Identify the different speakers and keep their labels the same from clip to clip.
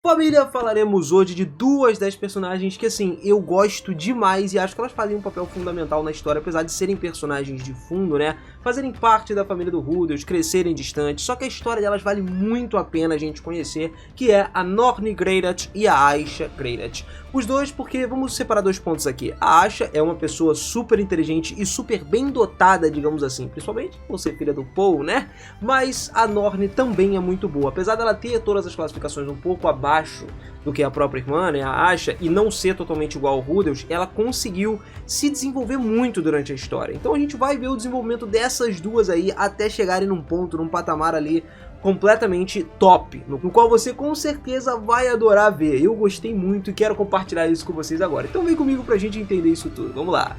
Speaker 1: Família, falaremos hoje de duas das personagens que, assim, eu gosto demais e acho que elas fazem um papel fundamental na história, apesar de serem personagens de fundo, né? Fazerem parte da família do Rudolph, crescerem distantes, só que a história delas vale muito a pena a gente conhecer, que é a Norne Greyrat e a Aisha Greyrat. Os dois porque, vamos separar dois pontos aqui. A Aisha é uma pessoa super inteligente e super bem dotada, digamos assim, principalmente por ser filha do Paul, né? Mas a Norne também é muito boa, apesar dela ter todas as classificações um pouco abaixo do que a própria irmã, né, a Aisha, e não ser totalmente igual ao Rudolph, ela conseguiu se desenvolver muito durante a história. Então a gente vai ver o desenvolvimento dessas duas aí até chegarem num ponto, num patamar ali completamente top, no qual você com certeza vai adorar ver. Eu gostei muito e quero compartilhar isso com vocês agora. Então vem comigo pra gente entender isso tudo. Vamos lá!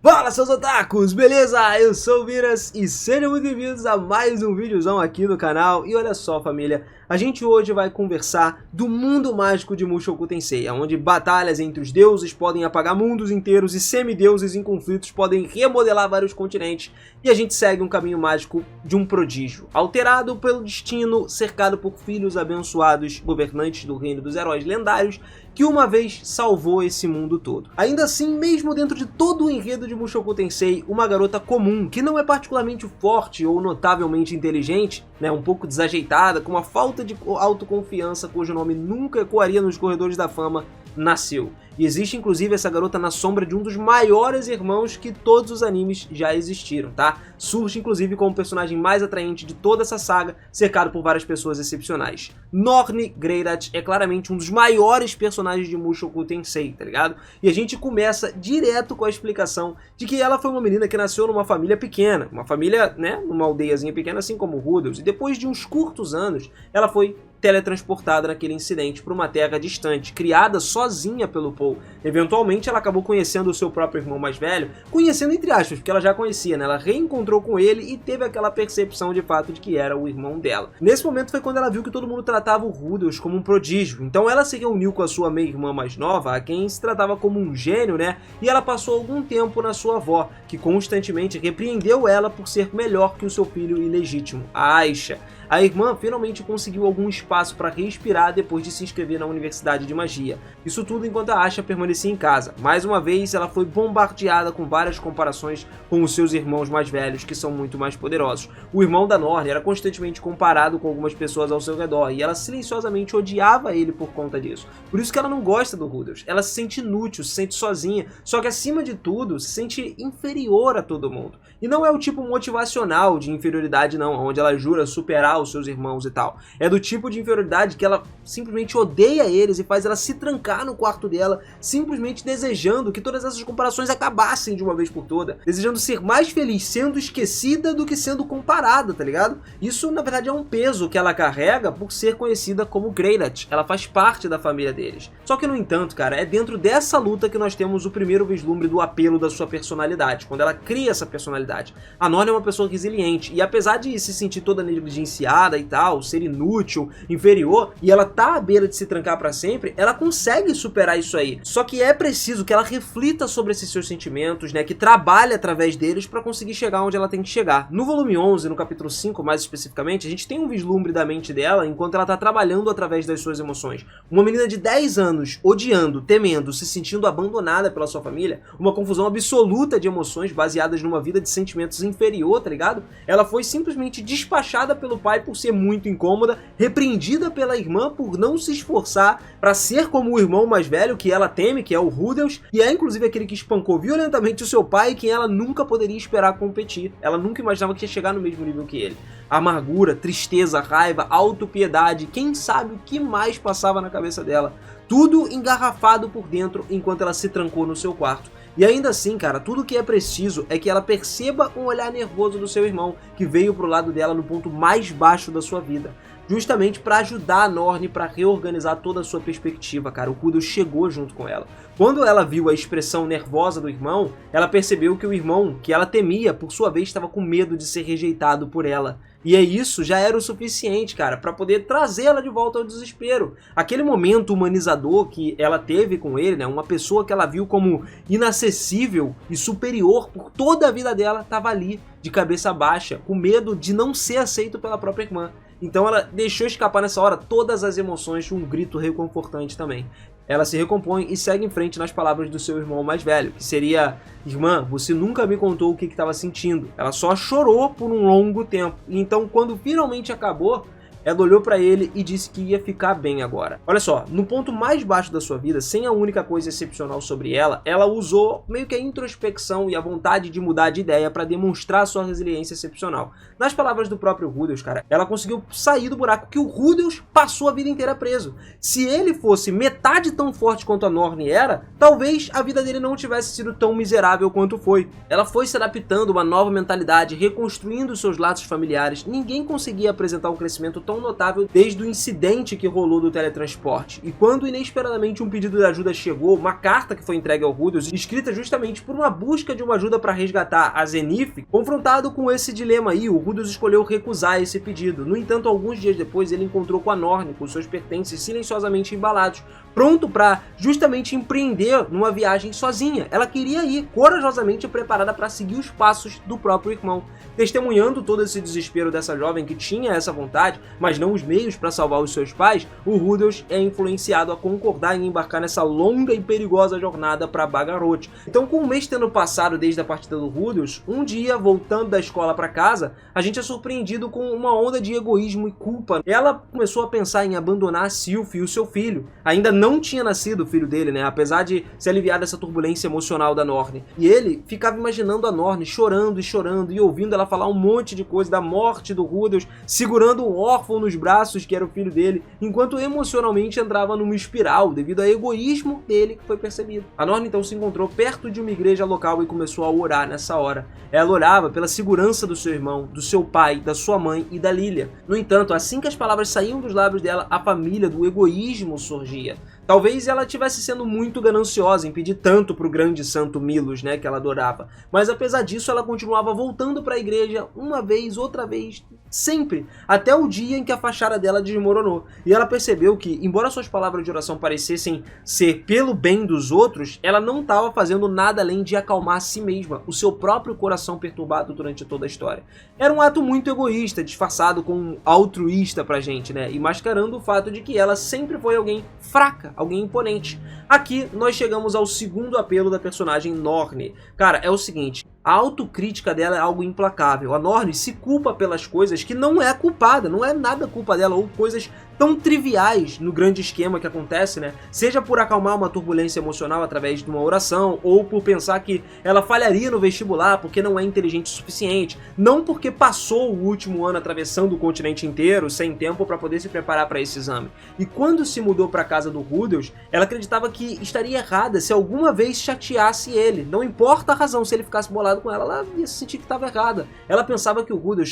Speaker 1: Fala, seus otakus, beleza? Eu sou o Miras e sejam muito bem-vindos a mais um videozão aqui no canal. E olha só, família, a gente hoje vai conversar do mundo mágico de Mushoku Tensei, onde batalhas entre os deuses podem apagar mundos inteiros e semideuses em conflitos podem remodelar vários continentes, e a gente segue um caminho mágico de um prodígio, alterado pelo destino, cercado por filhos abençoados, governantes do reino dos heróis lendários, que uma vez salvou esse mundo todo. Ainda assim, mesmo dentro de todo o enredo de Mushoku Tensei, uma garota comum, que não é particularmente forte ou notavelmente inteligente, né, um pouco desajeitada, com uma falta de autoconfiança cujo nome nunca ecoaria nos corredores da fama, nasceu. E existe inclusive essa garota na sombra de um dos maiores irmãos que todos os animes já existiram, tá? Surge inclusive como o personagem mais atraente de toda essa saga, cercado por várias pessoas excepcionais. Norne Greyrat é claramente um dos maiores personagens de Mushoku Tensei, tá ligado? E a gente começa direto com a explicação de que ela foi uma menina que nasceu numa família pequena, uma família, né, numa aldeiazinha pequena assim como Rudolph, e depois de uns curtos anos, ela foi teletransportada naquele incidente para uma terra distante, criada sozinha pelo Paul. Eventualmente ela acabou conhecendo o seu próprio irmão mais velho, conhecendo entre aspas, porque ela já conhecia, né? Ela reencontrou com ele e teve aquela percepção de fato de que era o irmão dela. Nesse momento foi quando ela viu que todo mundo tratava o Rudolph como um prodígio, então ela se reuniu com a sua meia-irmã mais nova, a quem se tratava como um gênio, né? E ela passou algum tempo na sua avó, que constantemente repreendeu ela por ser melhor que o seu filho ilegítimo, a Aisha. A irmã finalmente conseguiu algum espaço para respirar depois de se inscrever na Universidade de Magia. Isso tudo enquanto a Aisha permanecia em casa. Mais uma vez, ela foi bombardeada com várias comparações com os seus irmãos mais velhos, que são muito mais poderosos. O irmão da Norne era constantemente comparado com algumas pessoas ao seu redor, e ela silenciosamente odiava ele por conta disso. Por isso que ela não gosta do Rudolph. Ela se sente inútil, se sente sozinha, só que acima de tudo, se sente inferior a todo mundo. E não é o tipo motivacional de inferioridade não, onde ela jura superar os seus irmãos e tal. É do tipo de inferioridade que ela simplesmente odeia eles e faz ela se trancar no quarto dela, simplesmente desejando que todas essas comparações acabassem de uma vez por toda. Desejando ser mais feliz sendo esquecida do que sendo comparada, tá ligado? Isso, na verdade, é um peso que ela carrega por ser conhecida como Greyrat. Ela faz parte da família deles. Só que, no entanto, cara, é dentro dessa luta que nós temos o primeiro vislumbre do apelo da sua personalidade, quando ela cria essa personalidade. A Norne é uma pessoa resiliente, e apesar de se sentir toda negligenciada e tal, ser inútil, inferior, e ela tá à beira de se trancar pra sempre, ela consegue superar isso aí. Só que é preciso que ela reflita sobre esses seus sentimentos, né, que trabalhe através deles pra conseguir chegar onde ela tem que chegar. No volume 11, no capítulo 5 mais especificamente, a gente tem um vislumbre da mente dela enquanto ela tá trabalhando através das suas emoções. Uma menina de 10 anos, odiando, temendo, se sentindo abandonada pela sua família, uma confusão absoluta de emoções baseadas numa vida de sentimentos inferior, tá ligado? Ela foi simplesmente despachada pelo pai por ser muito incômoda, repreendida pela irmã por não se esforçar pra ser como o irmão mais velho que ela teme, que é o Rudolph, e é inclusive aquele que espancou violentamente o seu pai e quem ela nunca poderia esperar competir. Ela nunca imaginava que ia chegar no mesmo nível que ele. Amargura, tristeza, raiva, autopiedade, quem sabe o que mais passava na cabeça dela. Tudo engarrafado por dentro enquanto ela se trancou no seu quarto. E ainda assim, cara, tudo que é preciso é que ela perceba um olhar nervoso do seu irmão, que veio pro lado dela no ponto mais baixo da sua vida. justamente para ajudar a Norne para reorganizar toda a sua perspectiva, cara. O Rudolf chegou junto com ela. Quando ela viu a expressão nervosa do irmão, ela percebeu que o irmão, que ela temia, por sua vez estava com medo de ser rejeitado por ela. E isso já era o suficiente, cara, para poder trazê-la de volta ao desespero. Aquele momento humanizador que ela teve com ele, né, uma pessoa que ela viu como inacessível e superior por toda a vida dela, estava ali, de cabeça baixa, com medo de não ser aceito pela própria irmã. Então ela deixou escapar nessa hora todas as emoções de um grito reconfortante também. Ela se recompõe e segue em frente nas palavras do seu irmão mais velho, que seria: irmã, você nunca me contou o que estava sentindo. Ela só chorou por um longo tempo. E então, quando finalmente acabou, ela olhou pra ele e disse que ia ficar bem agora. Olha só, no ponto mais baixo da sua vida, sem a única coisa excepcional sobre ela, ela usou meio que a introspecção e a vontade de mudar de ideia para demonstrar sua resiliência excepcional. Nas palavras do próprio Rudolf, cara, ela conseguiu sair do buraco que o Rudolf passou a vida inteira preso. Se ele fosse metade tão forte quanto a Norne era, talvez a vida dele não tivesse sido tão miserável quanto foi. Ela foi se adaptando a uma nova mentalidade, reconstruindo seus laços familiares. Ninguém conseguia apresentar um crescimento tão notável desde o incidente que rolou do teletransporte. E quando inesperadamente um pedido de ajuda chegou, uma carta que foi entregue ao Rudolf, escrita justamente por uma busca de uma ajuda para resgatar a Zenith, confrontado com esse dilema aí, o Rudolf escolheu recusar esse pedido. No entanto, alguns dias depois ele encontrou com a Norne, com seus pertences silenciosamente embalados, pronto para justamente empreender numa viagem sozinha. Ela queria ir corajosamente preparada para seguir os passos do próprio irmão. Testemunhando todo esse desespero dessa jovem que tinha essa vontade, mas não os meios para salvar os seus pais, o Rudolf é influenciado a concordar em embarcar nessa longa e perigosa jornada para Bagarrote. Então, com um mês tendo passado desde a partida do Rudolf, um dia, voltando da escola para casa, a gente é surpreendido com uma onda de egoísmo e culpa. Ela começou a pensar em abandonar a Sylphie e o seu filho. Ainda não tinha nascido o filho dele, né? Apesar de se aliviar dessa turbulência emocional da Norne. E ele ficava imaginando a Norne chorando e chorando e ouvindo ela falar um monte de coisa da morte do Rudolf, segurando um órfão nos braços que era o filho dele, enquanto emocionalmente entrava numa espiral devido ao egoísmo dele que foi percebido. A Norne então se encontrou perto de uma igreja local e começou a orar nessa hora. Ela orava pela segurança do seu irmão, do seu pai, da sua mãe e da Lilia. No entanto, assim que as palavras saíam dos lábios dela, a família do egoísmo surgia. Talvez ela estivesse sendo muito gananciosa em pedir tanto para o grande santo Milos, né, que ela adorava. Mas apesar disso, ela continuava voltando para a igreja uma vez, outra vez, sempre, até o dia em que a fachada dela desmoronou. E ela percebeu que, embora suas palavras de oração parecessem ser pelo bem dos outros, ela não estava fazendo nada além de acalmar a si mesma, o seu próprio coração perturbado durante toda a história. Era um ato muito egoísta, disfarçado com altruísta pra gente, né, e mascarando o fato de que ela sempre foi alguém fraca, alguém imponente. Aqui nós chegamos ao segundo apelo da personagem Norne. Cara, é o seguinte: a autocrítica dela é algo implacável. A Norne se culpa pelas coisas que não é culpada, não é nada culpa dela, ou coisas tão triviais no grande esquema que acontece, né? Seja por acalmar uma turbulência emocional através de uma oração, ou por pensar que ela falharia no vestibular porque não é inteligente o suficiente, não porque passou o último ano atravessando o continente inteiro sem tempo para poder se preparar para esse exame. E quando se mudou para a casa do Rudolf, ela acreditava que estaria errada se alguma vez chateasse ele. Não importa a razão, se ele ficasse bolado com ela ia sentir que estava errada. Ela pensava que o Rudolf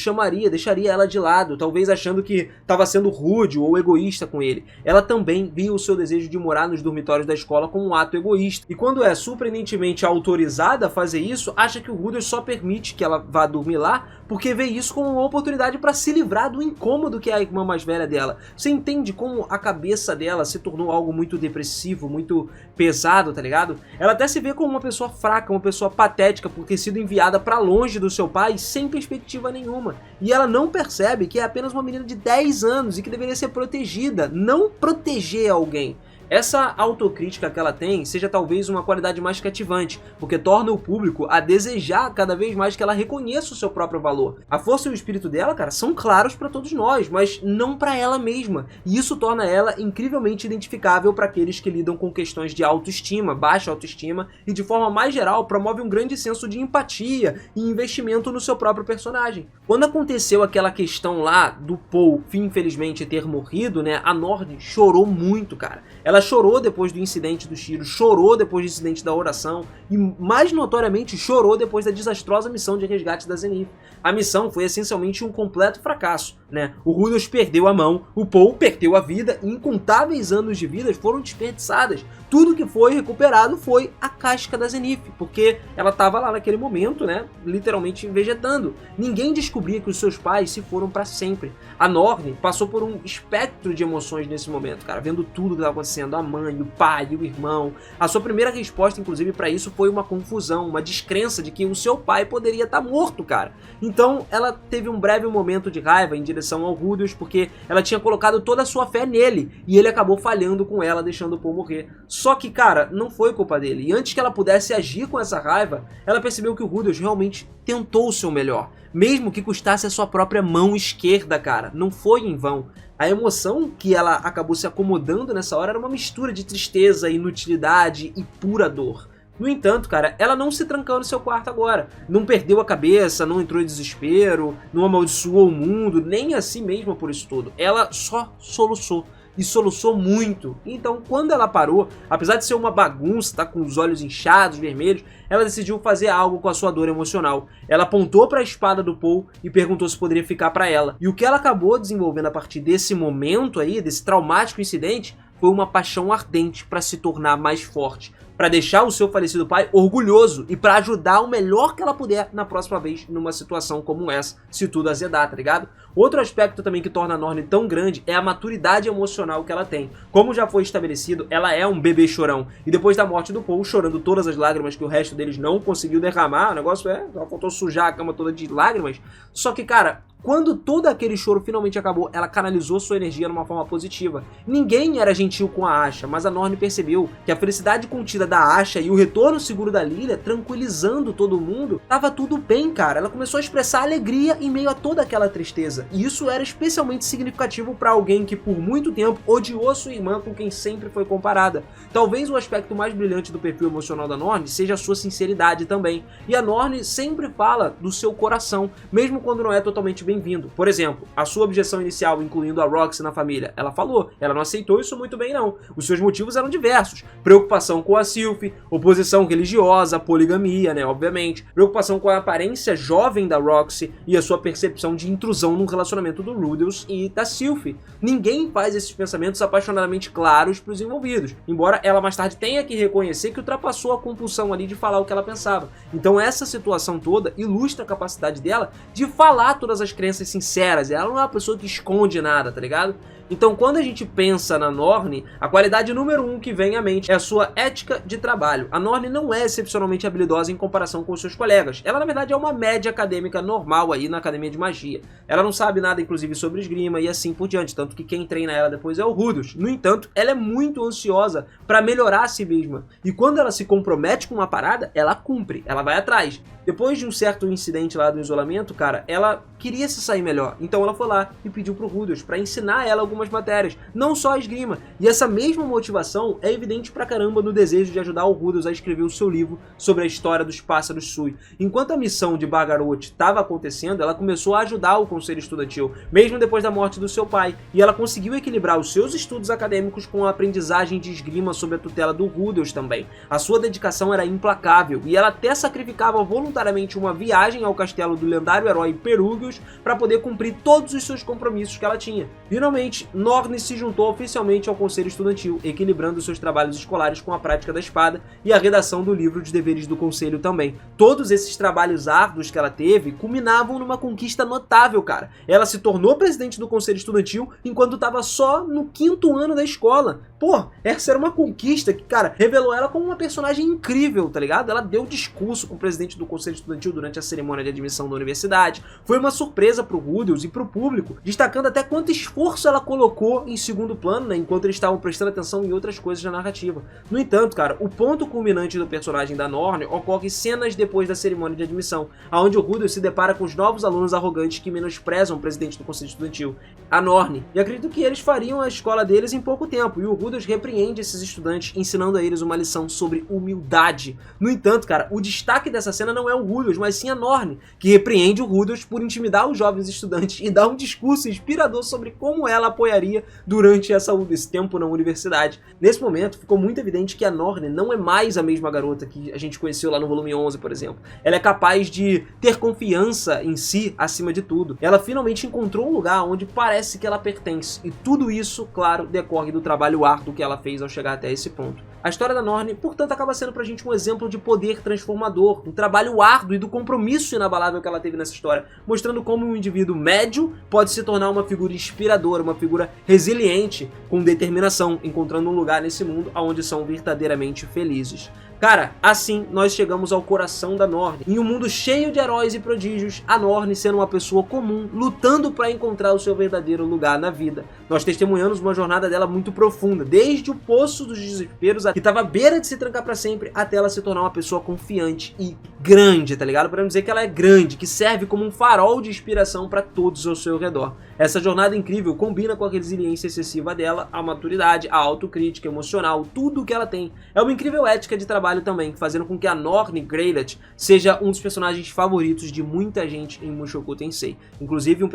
Speaker 1: deixaria ela de lado, talvez achando que estava sendo rude ou egoísta com ele. Ela também via o seu desejo de morar nos dormitórios da escola como um ato egoísta. E quando é surpreendentemente autorizada a fazer isso, acha que o Rudolf só permite que ela vá dormir lá porque vê isso como uma oportunidade para se livrar do incômodo que é a irmã mais velha dela. Você entende como a cabeça dela se tornou algo muito depressivo, muito pesado, tá ligado? Ela até se vê como uma pessoa fraca, uma pessoa patética por ter sido enviada para longe do seu pai sem perspectiva nenhuma. E ela não percebe que é apenas uma menina de 10 anos e que deveria ser protegida, não proteger alguém. Essa autocrítica que ela tem seja talvez uma qualidade mais cativante, porque torna o público a desejar cada vez mais que ela reconheça o seu próprio valor. A força e o espírito dela, cara, são claros para todos nós, mas não para ela mesma. E isso torna ela incrivelmente identificável para aqueles que lidam com questões de autoestima, baixa autoestima, e de forma mais geral promove um grande senso de empatia e investimento no seu próprio personagem. Quando aconteceu aquela questão lá do Paul, infelizmente, ter morrido, né, a Norne chorou muito, cara. Ela chorou depois do incidente do tiro, chorou depois do incidente da oração e, mais notoriamente, chorou depois da desastrosa missão de resgate da Zenith. A missão foi essencialmente um completo fracasso. né? O Rudolph perdeu a mão, o Paul perdeu a vida e incontáveis anos de vidas foram desperdiçadas. Tudo que foi recuperado foi a casca da Zenith, porque ela estava lá naquele momento, né, literalmente vegetando. Ninguém descobria que os seus pais se foram para sempre. A Norne passou por um espectro de emoções nesse momento, cara, vendo tudo que estava acontecendo, a mãe, o pai, o irmão. A sua primeira resposta, inclusive, para isso foi uma confusão, uma descrença de que o seu pai poderia estar morto, cara. Então, ela teve um breve momento de raiva em direção ao Rudolph, porque ela tinha colocado toda a sua fé nele, e ele acabou falhando com ela, deixando o Paul morrer. Só que, cara, não foi culpa dele. E antes que ela pudesse agir com essa raiva, ela percebeu que o Rudolph realmente tentou o seu melhor. Mesmo que custasse a sua própria mão esquerda, cara. Não foi em vão. A emoção que ela acabou se acomodando nessa hora era uma mistura de tristeza, inutilidade e pura dor. No entanto, cara, ela não se trancou no seu quarto agora. Não perdeu a cabeça, não entrou em desespero, não amaldiçoou o mundo, nem a si mesma por isso tudo. Ela só soluçou. E soluçou muito. Então, quando ela parou, apesar de ser uma bagunça, tá com os olhos inchados, vermelhos, ela decidiu fazer algo com a sua dor emocional. Ela apontou para a espada do Paul e perguntou se poderia ficar para ela. E o que ela acabou desenvolvendo a partir desse momento aí, desse traumático incidente, foi uma paixão ardente para se tornar mais forte, para deixar o seu falecido pai orgulhoso e para ajudar o melhor que ela puder na próxima vez numa situação como essa, se tudo azedar, tá ligado? Outro aspecto também que torna a Norne tão grande é a maturidade emocional que ela tem. Como já foi estabelecido, ela é um bebê chorão. E depois da morte do Paul, chorando todas as lágrimas que o resto deles não conseguiu derramar, o negócio só faltou sujar a cama toda de lágrimas. Só que, cara, quando todo aquele choro finalmente acabou, ela canalizou sua energia numa forma positiva. Ninguém era gentil com a Asha, mas a Norne percebeu que a felicidade contida da Asha e o retorno seguro da Lilia, tranquilizando todo mundo, tava tudo bem, cara. Ela começou a expressar alegria em meio a toda aquela tristeza. E isso era especialmente significativo para alguém que por muito tempo odiou sua irmã com quem sempre foi comparada. Talvez o aspecto mais brilhante do perfil emocional da Norne seja a sua sinceridade também. E a Norne sempre fala do seu coração, mesmo quando não é totalmente bem-vindo. Por exemplo, a sua objeção inicial, incluindo a Roxy na família, ela falou, ela não aceitou isso muito bem não. Os seus motivos eram diversos. Preocupação com a Sylphie, oposição religiosa, poligamia, né, obviamente. Preocupação com a aparência jovem da Roxy e a sua percepção de intrusão no relacionamento do Rudolph e da Sylphie. Ninguém faz esses pensamentos apaixonadamente claros para os envolvidos, embora ela mais tarde tenha que reconhecer que ultrapassou a compulsão ali de falar o que ela pensava. Então essa situação toda ilustra a capacidade dela de falar todas as crenças sinceras. Ela não é uma pessoa que esconde nada, tá ligado? Então, quando a gente pensa na Norne, a qualidade número 1 que vem à mente é a sua ética de trabalho. A Norne não é excepcionalmente habilidosa em comparação com os seus colegas. Ela, na verdade, é uma média acadêmica normal aí na academia de magia. Ela não sabe nada, inclusive, sobre esgrima e assim por diante, tanto que quem treina ela depois é o Rudolph. No entanto, ela é muito ansiosa para melhorar a si mesma. E quando ela se compromete com uma parada, ela cumpre, ela vai atrás. Depois de um certo incidente lá do isolamento, cara, ela queria se sair melhor. Então ela foi lá e pediu pro Rudolph para ensinar ela algumas matérias, não só a esgrima. E essa mesma motivação é evidente pra caramba no desejo de ajudar o Rudolph a escrever o seu livro sobre a história dos pássaros Sui. Enquanto a missão de Bargarot estava acontecendo, ela começou a ajudar o conselho estudantil, mesmo depois da morte do seu pai. E ela conseguiu equilibrar os seus estudos acadêmicos com a aprendizagem de esgrima sob a tutela do Rudolph também. A sua dedicação era implacável e ela até sacrificava voluntariamente uma viagem ao castelo do lendário herói Perugius para poder cumprir todos os seus compromissos que ela tinha. Finalmente, Norne se juntou oficialmente ao conselho estudantil, equilibrando seus trabalhos escolares com a prática da espada e a redação do livro de deveres do conselho também. Todos esses trabalhos árduos que ela teve culminavam numa conquista notável, cara. Ela se tornou presidente do conselho estudantil enquanto estava só no 5º ano da escola. Pô, essa era uma conquista que, cara, revelou ela como uma personagem incrível, tá ligado? Ela deu discurso com o presidente do conselho estudantil durante a cerimônia de admissão da universidade. Foi uma surpresa pro Rudolph e pro público, destacando até quanto esforço ela colocou em segundo plano, né, enquanto eles estavam prestando atenção em outras coisas da narrativa. No entanto, cara, o ponto culminante do personagem da Norne ocorre cenas depois da cerimônia de admissão, onde o Rudolph se depara com os novos alunos arrogantes que menosprezam o presidente do conselho estudantil, a Norne, e acredito que eles fariam a escola deles em pouco tempo, e o Rudolph repreende esses estudantes, ensinando a eles uma lição sobre humildade. No entanto, cara, o destaque dessa cena não é o Rudolph, mas sim a Norne, que repreende o Rudolph por intimidar os jovens estudantes e dá um discurso inspirador sobre como ela apoia apoiaria durante esse tempo na universidade. Nesse momento, ficou muito evidente que a Norne não é mais a mesma garota que a gente conheceu lá no volume 11, por exemplo. Ela é capaz de ter confiança em si acima de tudo. Ela finalmente encontrou um lugar onde parece que ela pertence. E tudo isso, claro, decorre do trabalho árduo que ela fez ao chegar até esse ponto. A história da Norne, portanto, acaba sendo pra gente um exemplo de poder transformador, um trabalho árduo e do compromisso inabalável que ela teve nessa história, mostrando como um indivíduo médio pode se tornar uma figura inspiradora, uma figura resiliente, com determinação, encontrando um lugar nesse mundo onde são verdadeiramente felizes. Cara, assim nós chegamos ao coração da Norne. Em um mundo cheio de heróis e prodígios, a Norne sendo uma pessoa comum, lutando para encontrar o seu verdadeiro lugar na vida. Nós testemunhamos uma jornada dela muito profunda, desde o poço dos desesperos, que estava à beira de se trancar para sempre, até ela se tornar uma pessoa confiante e grande, tá ligado? Podemos dizer que ela é grande, que serve como um farol de inspiração para todos ao seu redor. Essa jornada incrível combina com a resiliência excessiva dela, a maturidade, a autocrítica emocional, tudo o que ela tem. É uma incrível ética de trabalho também, fazendo com que a Norne Greylat seja um dos personagens favoritos de muita gente em Mushoku Tensei. Inclusive um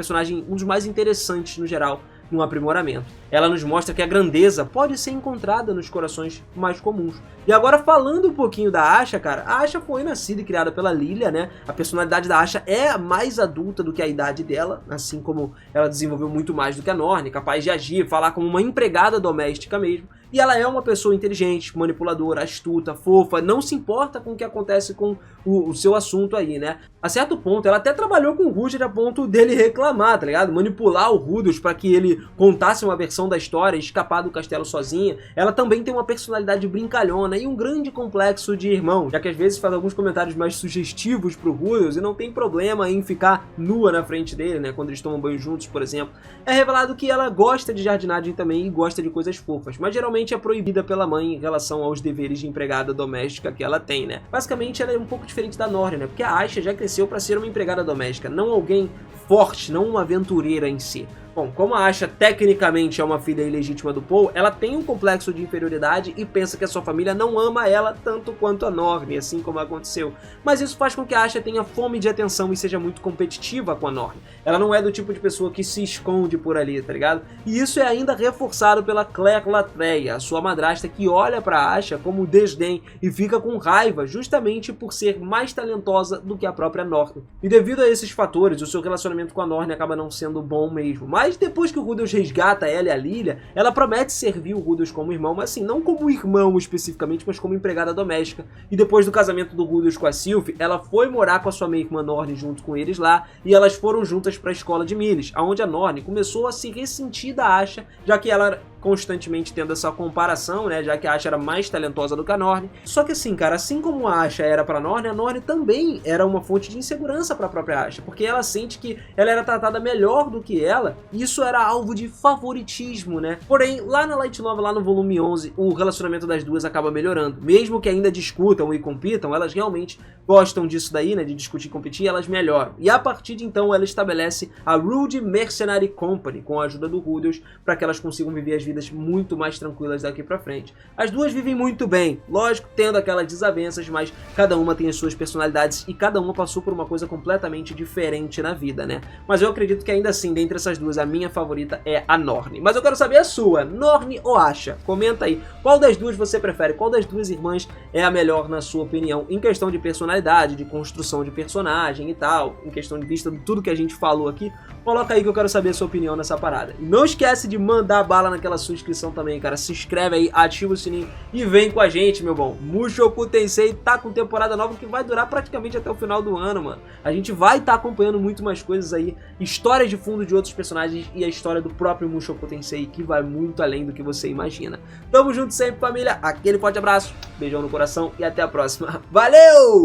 Speaker 1: dos mais interessantes no geral, no aprimoramento. Ela nos mostra que a grandeza pode ser encontrada nos corações mais comuns. E agora falando um pouquinho da Asha, cara, a Asha foi nascida e criada pela Lilia, né? A personalidade da Asha é mais adulta do que a idade dela, assim como ela desenvolveu muito mais do que a Norne, capaz de agir, falar como uma empregada doméstica mesmo. E ela é uma pessoa inteligente, manipuladora, astuta, fofa, não se importa com o que acontece com o seu assunto aí, né? A certo ponto, ela até trabalhou com o Ruger a ponto dele reclamar, tá ligado? Manipular o Rudeus para que ele contasse uma versão da história e escapar do castelo sozinha. Ela também tem uma personalidade brincalhona e um grande complexo de irmão, já que às vezes faz alguns comentários mais sugestivos pro Rudeus e não tem problema em ficar nua na frente dele, né? Quando eles tomam banho juntos, por exemplo. É revelado que ela gosta de jardinagem também e gosta de coisas fofas, mas geralmente é proibida pela mãe em relação aos deveres de empregada doméstica que ela tem, né? Basicamente ela é um pouco diferente da Norne, né? Porque a Asha já cresceu para ser uma empregada doméstica, não alguém forte, não uma aventureira em si. Bom, como a Asha tecnicamente é uma filha ilegítima do Paul, ela tem um complexo de inferioridade e pensa que a sua família não ama ela tanto quanto a Norne, assim como aconteceu. Mas isso faz com que a Asha tenha fome de atenção e seja muito competitiva com a Norne. Ela não é do tipo de pessoa que se esconde por ali, tá ligado? E isso é ainda reforçado pela Claire Latreia, a sua madrasta, que olha pra Asha como desdém e fica com raiva justamente por ser mais talentosa do que a própria Norne. E devido a esses fatores, o seu relacionamento com a Norne acaba não sendo bom mesmo. Mas depois que o Rudeus resgata ela e a Lilia, ela promete servir o Rudeus como irmão, mas assim, não como irmão especificamente, mas como empregada doméstica. E depois do casamento do Rudeus com a Sylphie, ela foi morar com a sua meia-irmã Norne junto com eles lá, e elas foram juntas para a escola de Miles, onde a Norne começou a se ressentir da Asha, já que ela constantemente tendo essa comparação, né, já que a Asha era mais talentosa do que a Norne. Só que assim, cara, assim como a Asha era pra Norne, a Norne também era uma fonte de insegurança pra própria Asha, porque ela sente que ela era tratada melhor do que ela, e isso era alvo de favoritismo, né? Porém, lá na Light Novel, lá no volume 11, o relacionamento das duas acaba melhorando. Mesmo que ainda discutam e compitam, elas realmente gostam disso daí, né, de discutir e competir, elas melhoram. E a partir de então, ela estabelece a Rude Mercenary Company, com a ajuda do Rudeus, para que elas consigam viver as vidas muito mais tranquilas daqui pra frente. As duas vivem muito bem, lógico, tendo aquelas desavenças, mas cada uma tem as suas personalidades e cada uma passou por uma coisa completamente diferente na vida, né? Mas eu acredito que ainda assim, dentre essas duas, a minha favorita é a Norne. Mas eu quero saber a sua, Norne ou Asha? Comenta aí, qual das duas você prefere? Qual das duas irmãs é a melhor na sua opinião? Em questão de personalidade, de construção de personagem e tal, em questão de vista de tudo que a gente falou aqui, coloca aí que eu quero saber a sua opinião nessa parada. E não esquece de mandar bala naquela sua inscrição também, cara. Se inscreve aí, ativa o sininho e vem com a gente, meu bom. Mushoku Tensei tá com temporada nova que vai durar praticamente até o final do ano, mano. A gente vai estar acompanhando muito mais coisas aí, histórias de fundo de outros personagens e a história do próprio Mushoku Tensei, que vai muito além do que você imagina. Tamo junto sempre, família. Aquele forte abraço, beijão no coração e até a próxima. Valeu!